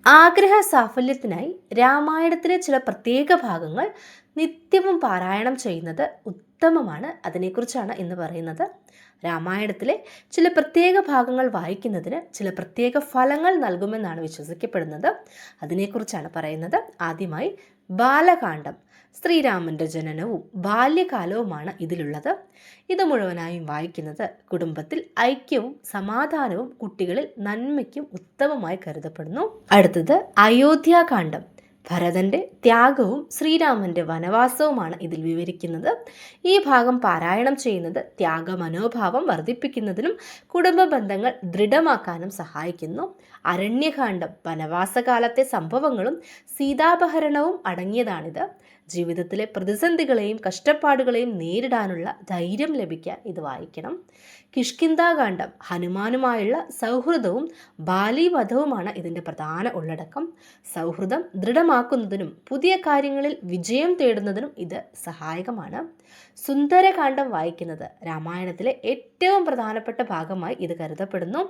ആഗ്രഹ സാഫല്യത്തിനായി രാമായണത്തിലെ ചില പ്രത്യേക ഭാഗങ്ങൾ നിത്യവും പാരായണം ചെയ്യുന്നത് ഉത്തമമാണ്. അതിനെക്കുറിച്ചാണ് ഇന്ന് പറയുന്നത്. രാമായണത്തിലെ ചില പ്രത്യേക ഭാഗങ്ങൾ വായിക്കുന്നതിന് ചില പ്രത്യേക ഫലങ്ങൾ നൽകുമെന്നാണ് വിശ്വസിക്കപ്പെടുന്നത്. അതിനെക്കുറിച്ചാണ് പറയുന്നത്. ആദ്യമായി ബാലകാന്ഡം. ശ്രീരാമന്റെ ജനനവും ബാല്യകാലവുമാണ് ഇതിലുള്ളത്. ഇത് മുഴുവനായും വായിക്കുന്നത് കുടുംബത്തിൽ ഐക്യവും സമാധാനവും കുട്ടികളിൽ നന്മയ്ക്കും ഉത്തമമായി കരുതപ്പെടുന്നു. അടുത്തത് അയോധ്യാകാന്ഡം. ഭരതന്റെ ത്യാഗവും ശ്രീരാമന്റെ വനവാസവുമാണ് ഇതിൽ വിവരിക്കുന്നത്. ഈ ഭാഗം പാരായണം ചെയ്യുന്നത് ത്യാഗമനോഭാവം വർദ്ധിപ്പിക്കുന്നതിനും കുടുംബ ബന്ധങ്ങൾ ദൃഢമാക്കാനും സഹായിക്കുന്നു. അരണ്യകാന്ഡം. വനവാസകാലത്തെ സംഭവങ്ങളും സീതാപഹരണവും അടങ്ങിയതാണിത്. ജീവിതത്തിലെ പ്രതിസന്ധികളെയും കഷ്ടപ്പാടുകളെയും നേരിടാനുള്ള ധൈര്യം ലഭിക്കാൻ ഇത് വായിക്കണം. കിഷ്കിന്ധാകാന്ഡം. ഹനുമാനുമായുള്ള സൗഹൃദവും ബാലിവധവുമാണ് ഇതിൻ്റെ പ്രധാന ഉള്ളടക്കം. സൗഹൃദം ദൃഢമാക്കുന്നതിനും പുതിയ കാര്യങ്ങളിൽ വിജയം തേടുന്നതിനും ഇത് സഹായകമാണ്. സുന്ദരകാന്ഡം വായിക്കുന്നത് രാമായണത്തിലെ ഏറ്റവും പ്രധാനപ്പെട്ട ഭാഗമായി ഇത് കരുതപ്പെടുന്നു.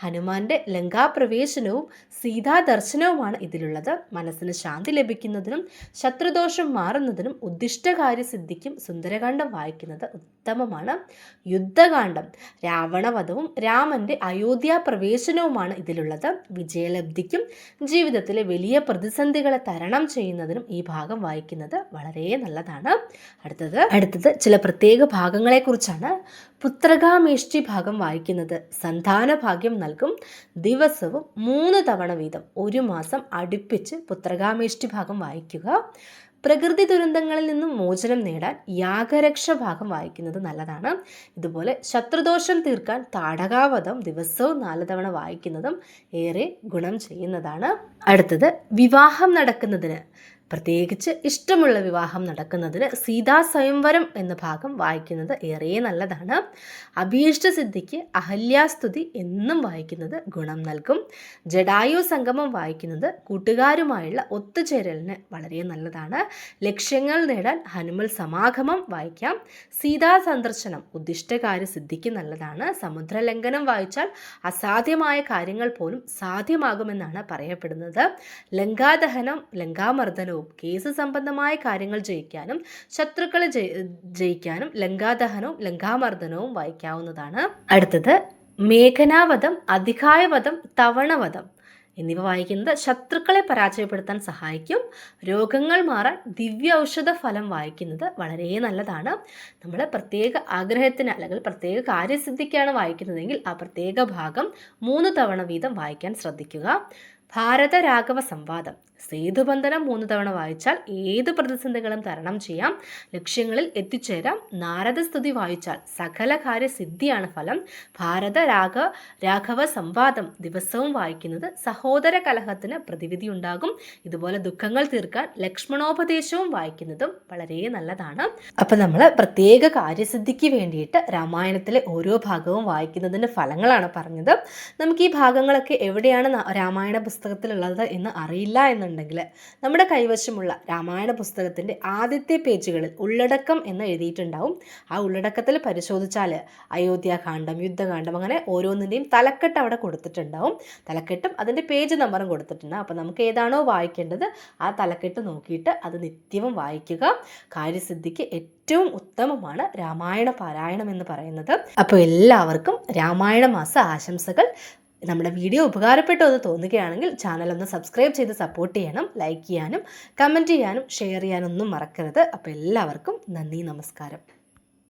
ഹനുമാന്റെ ലങ്കാപ്രവേശനവും സീതാദർശനവുമാണ് ഇതിലുള്ളത്. മനസ്സിന് ശാന്തി ലഭിക്കുന്നതിനും ശത്രുദോഷം മാറുന്നതിനും ഉദ്ദിഷ്ടകാര്യസിദ്ധിക്കും സുന്ദരകാന്ഡം വായിക്കുന്നത് ഉത്തമമാണ്. യുദ്ധകാന്ഡം. രാവണവധവും രാമന്റെ അയോധ്യ പ്രവേശനവുമാണ് ഇതിലുള്ളത്. വിജയലബ്ധിക്കും ജീവിതത്തിലെ വലിയ പ്രതിസന്ധികളെ തരണം ചെയ്യുന്നതിനും ഈ ഭാഗം വായിക്കുന്നത് വളരെ നല്ലതാണ്. അടുത്തത് ചില പ്രത്യേക ഭാഗങ്ങളെക്കുറിച്ചാണ്. പുത്രകാമേഷ്ടി ഭാഗം വായിക്കുന്നത് സന്താന ഭാഗ്യം നൽകും. ദിവസവും 3 തവണ വീതം 1 മാസം അടുപ്പിച്ച് പുത്രകാമേഷ്ടി ഭാഗം വായിക്കുക. പ്രകൃതി ദുരന്തങ്ങളിൽ നിന്നും മോചനം നേടാൻ യാഗരക്ഷ ഭാഗം വായിക്കുന്നത് നല്ലതാണ്. ഇതുപോലെ ശത്രുദോഷം തീർക്കാൻ താടകാവധം ദിവസവും 4 തവണ വായിക്കുന്നതും ഏറെ ഗുണം ചെയ്യുന്നതാണ്. അടുത്തത് വിവാഹം നടക്കുന്നതിന്, പ്രത്യേകിച്ച് ഇഷ്ടമുള്ള വിവാഹം നടക്കുന്നതിന് സീതാ സ്വയംവരം എന്ന ഭാഗം വായിക്കുന്നത് ഏറെ നല്ലതാണ്. അഭീഷ്ടസിദ്ധിക്ക് അഹല്യാസ്തുതി എന്നും വായിക്കുന്നത് ഗുണം നൽകും. ജടായു സംഗമം വായിക്കുന്നത് കൂട്ടുകാരുമായുള്ള ഒത്തുചേരലിന് വളരെ നല്ലതാണ്. ലക്ഷ്യങ്ങൾ നേടാൻ ഹനുമൽ സമാഗമം വായിക്കാം. സീതാ സന്ദർശനം ഉദ്ദിഷ്ടകാര്യ സിദ്ധിക്ക് നല്ലതാണ്. സമുദ്രലംഘനം വായിച്ചാൽ അസാധ്യമായ കാര്യങ്ങൾ പോലും സാധ്യമാകുമെന്നാണ് പറയപ്പെടുന്നത്. ലങ്കാദഹനം, ലങ്കാമർദ്ദനവും കേസ് സംബന്ധമായ കാര്യങ്ങൾ ജയിക്കാനും ശത്രുക്കളെ ജയിക്കാനും ലങ്കാദഹനവും ലങ്കാമർദ്ദനവും വായിക്കാവുന്നതാണ്. അടുത്തത് മേഘനാവധം, അധികായവധം, തവണവധം എന്നിവ വായിക്കുന്നത് ശത്രുക്കളെ പരാജയപ്പെടുത്താൻ സഹായിക്കും. രോഗങ്ങൾ മാറാൻ ദിവ്യ ഔഷധ ഫലം വായിക്കുന്നത് വളരെ നല്ലതാണ്. നമ്മൾ പ്രത്യേക ആഗ്രഹത്തിന് അല്ലെങ്കിൽ പ്രത്യേക കാര്യസിദ്ധിക്കാണ് വായിക്കുന്നതെങ്കിൽ ആ പ്രത്യേക ഭാഗം 3 തവണ വീതം വായിക്കാൻ ശ്രദ്ധിക്കുക. ഭാരത രാഘവ സംവാദം. സേതുബന്ധനം 3 തവണ വായിച്ചാൽ ഏത് പ്രതിസന്ധികളും തരണം ചെയ്യാം, ലക്ഷ്യങ്ങളിൽ എത്തിച്ചേരാം. നാരദസ്തുതി വായിച്ചാൽ സകല കാര്യ സിദ്ധിയാണ് ഫലം. ഭാരത രാഘവ സംവാദം ദിവസവും വായിക്കുന്നത് സഹോദര കലഹത്തിന് പ്രതിവിധി ഉണ്ടാകും. ഇതുപോലെ ദുഃഖങ്ങൾ തീർക്കാൻ ലക്ഷ്മണോപദേശവും വായിക്കുന്നതും വളരെ നല്ലതാണ്. അപ്പം നമ്മൾ പ്രത്യേക കാര്യസിദ്ധിക്ക് വേണ്ടിയിട്ട് രാമായണത്തിലെ ഓരോ ഭാഗവും വായിക്കുന്നതിൻ്റെ ഫലങ്ങളാണ് പറഞ്ഞത്. നമുക്ക് ഈ ഭാഗങ്ങളൊക്കെ എവിടെയാണ് രാമായണ പുസ്തകത്തിലുള്ളത് എന്ന് അറിയില്ല എന്നുണ്ടെങ്കിൽ നമ്മുടെ കൈവശമുള്ള രാമായണ പുസ്തകത്തിൻ്റെ ആദ്യത്തെ പേജുകളിൽ ഉള്ളടക്കം എന്ന് എഴുതിയിട്ടുണ്ടാവും. ആ ഉള്ളടക്കത്തിൽ പരിശോധിച്ചാൽ അയോധ്യാകാന്ഡം, യുദ്ധകാന്ഡം അങ്ങനെ ഓരോന്നിൻ്റെയും തലക്കെട്ട് അവിടെ കൊടുത്തിട്ടുണ്ടാവും. തലക്കെട്ടും അതിൻ്റെ പേജ് നമ്പറും കൊടുത്തിട്ടുണ്ട്. അപ്പോൾ നമുക്ക് ഏതാണോ വായിക്കേണ്ടത് ആ തലക്കെട്ട് നോക്കിയിട്ട് അത് നിത്യവും വായിക്കുക. കാര്യസിദ്ധിക്ക് ഏറ്റവും ഉത്തമമാണ് രാമായണ പാരായണം എന്ന് പറയുന്നത്. അപ്പോൾ എല്ലാവർക്കും രാമായണ മാസ ആശംസകൾ. നമ്മുടെ വീഡിയോ ഉപകാരപ്പെട്ടു എന്ന് തോന്നുകയാണെങ്കിൽ ചാനൽ ഒന്ന് സബ്സ്ക്രൈബ് ചെയ്ത് സപ്പോർട്ട് ചെയ്യണം. ലൈക്ക് ചെയ്യാനും കമൻറ്റ് ചെയ്യാനും ഷെയർ ചെയ്യാനൊന്നും മറക്കരുത്. അപ്പോൾ എല്ലാവർക്കും നന്ദി, നമസ്കാരം.